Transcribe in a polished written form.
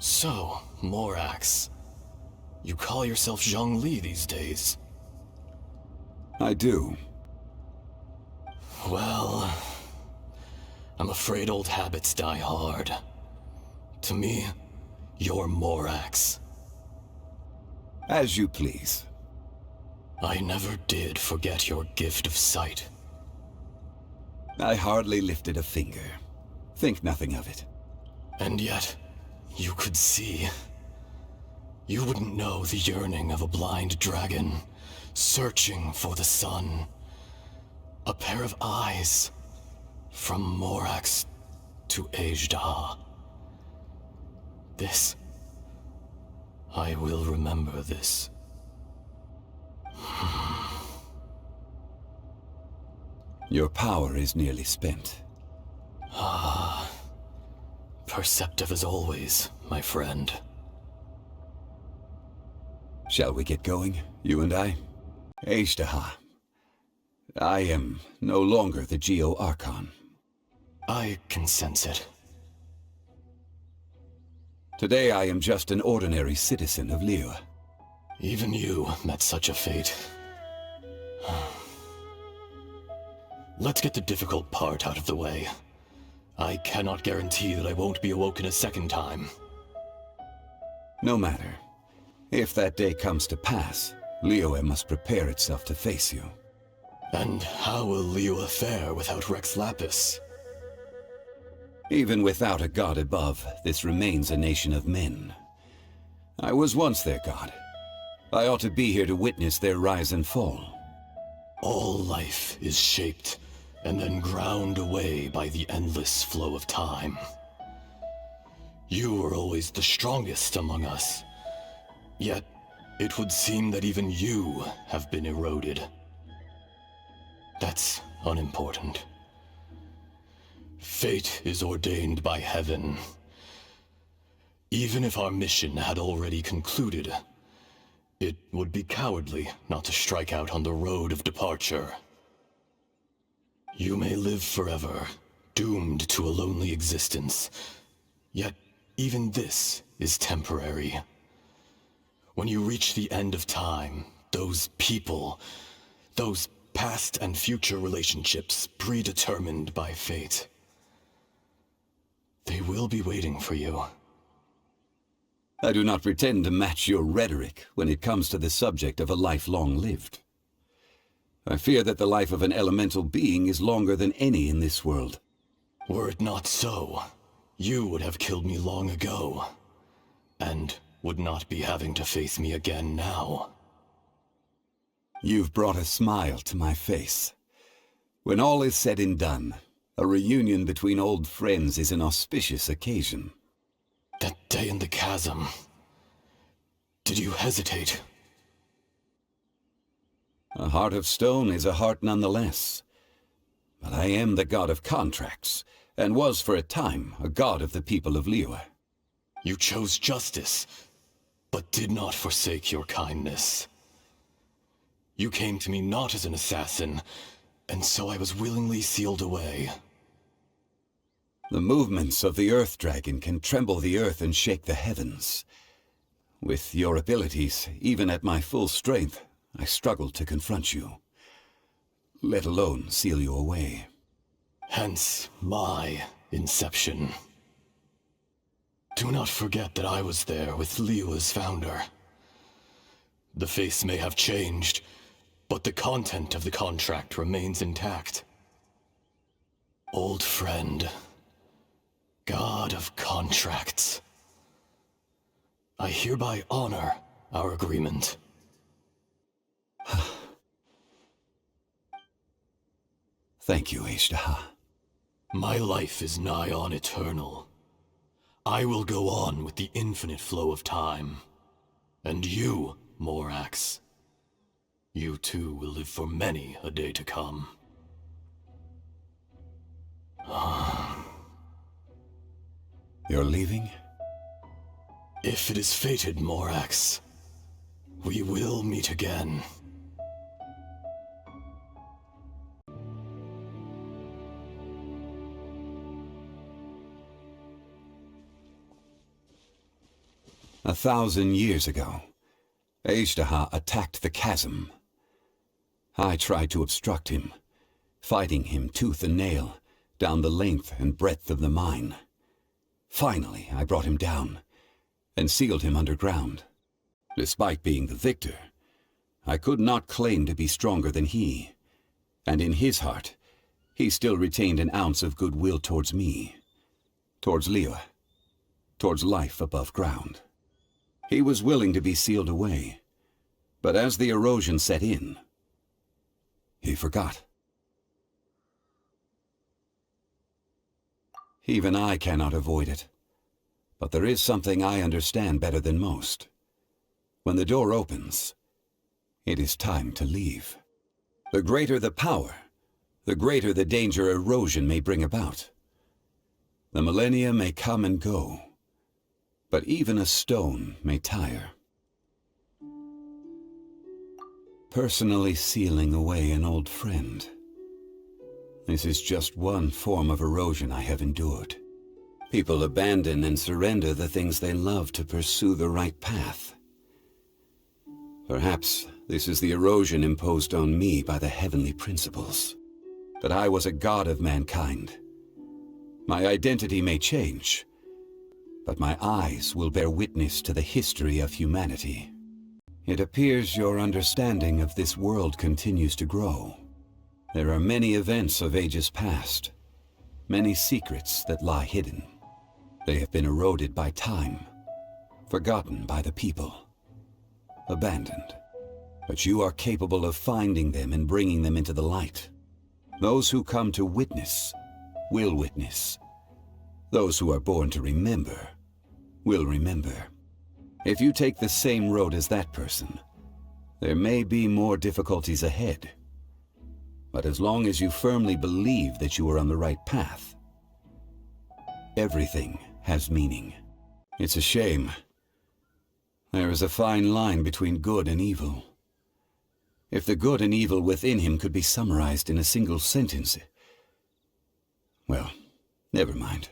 So, Morax, you call yourself Zhongli these days? I do. Well, I'm afraid old habits die hard. To me, you're Morax. As you please. I never did forget your gift of sight. I hardly lifted a finger. Think nothing of it. And yet, you could see. You wouldn't know the yearning of a blind dragon, searching for the sun. A pair of eyes, from Morax to Ejdah. This. I will remember this. Your power is nearly spent. Perceptive as always, my friend. Shall we get going, you and I? Ejdah. I am no longer the Geo-Archon. I can sense it. Today I am just an ordinary citizen of Liyue. Even you met such a fate. Let's get the difficult part out of the way. I cannot guarantee that I won't be awoken a second time. No matter. If that day comes to pass, Liyue must prepare itself to face you. And how will Liyue fare without Rex Lapis? Even without a god above, this remains a nation of men. I was once their god. I ought to be here to witness their rise and fall. All life is shaped and then ground away by the endless flow of time. You were always the strongest among us. Yet, it would seem that even you have been eroded. That's unimportant. Fate is ordained by heaven. Even if our mission had already concluded, it would be cowardly not to strike out on the road of departure. You may live forever, doomed to a lonely existence. Yet, even this is temporary. When you reach the end of time, those people, those past and future relationships predetermined by fate, they will be waiting for you. I do not pretend to match your rhetoric when it comes to the subject of a life long lived. I fear that the life of an elemental being is longer than any in this world. Were it not so, you would have killed me long ago, and would not be having to face me again now. You've brought a smile to my face. When all is said and done, a reunion between old friends is an auspicious occasion. That day in the chasm, did you hesitate? A heart of stone is a heart nonetheless. But I am the god of contracts, and was for a time a god of the people of Liyue. You chose justice, but did not forsake your kindness. You came to me not as an assassin, and so I was willingly sealed away. The movements of the Earth Dragon can tremble the earth and shake the heavens. With your abilities, even at my full strength, I struggled to confront you, let alone seal you away. Hence my inception. Do not forget that I was there with Liyue's founder. The face may have changed, but the content of the contract remains intact. Old friend, god of contracts, I hereby honor our agreement. Thank you, Ejdah. My life is nigh on eternal. I will go on with the infinite flow of time. And you, Morax, you too will live for many a day to come. You're leaving? If it is fated, Morax, we will meet again. 1,000 years ago, Ajdaha attacked the chasm. I tried to obstruct him, fighting him tooth and nail down the length and breadth of the mine. Finally, I brought him down and sealed him underground. Despite being the victor, I could not claim to be stronger than he, and in his heart, he still retained an ounce of goodwill towards me, towards Liyue, towards life above ground. He was willing to be sealed away, but as the erosion set in, he forgot. Even I cannot avoid it, but there is something I understand better than most. When the door opens, it is time to leave. The greater the power, the greater the danger erosion may bring about. The millennia may come and go, but even a stone may tire. Personally sealing away an old friend. This is just one form of erosion I have endured. People abandon and surrender the things they love to pursue the right path. Perhaps this is the erosion imposed on me by the heavenly principles. That I was a god of mankind. My identity may change, but my eyes will bear witness to the history of humanity. It appears your understanding of this world continues to grow. There are many events of ages past, many secrets that lie hidden. They have been eroded by time, forgotten by the people, abandoned. But you are capable of finding them and bringing them into the light. Those who come to witness will witness. Those who are born to remember will remember. If you take the same road as that person, there may be more difficulties ahead. But as long as you firmly believe that you are on the right path, everything has meaning. It's a shame. There is a fine line between good and evil. If the good and evil within him could be summarized in a single sentence, well, never mind.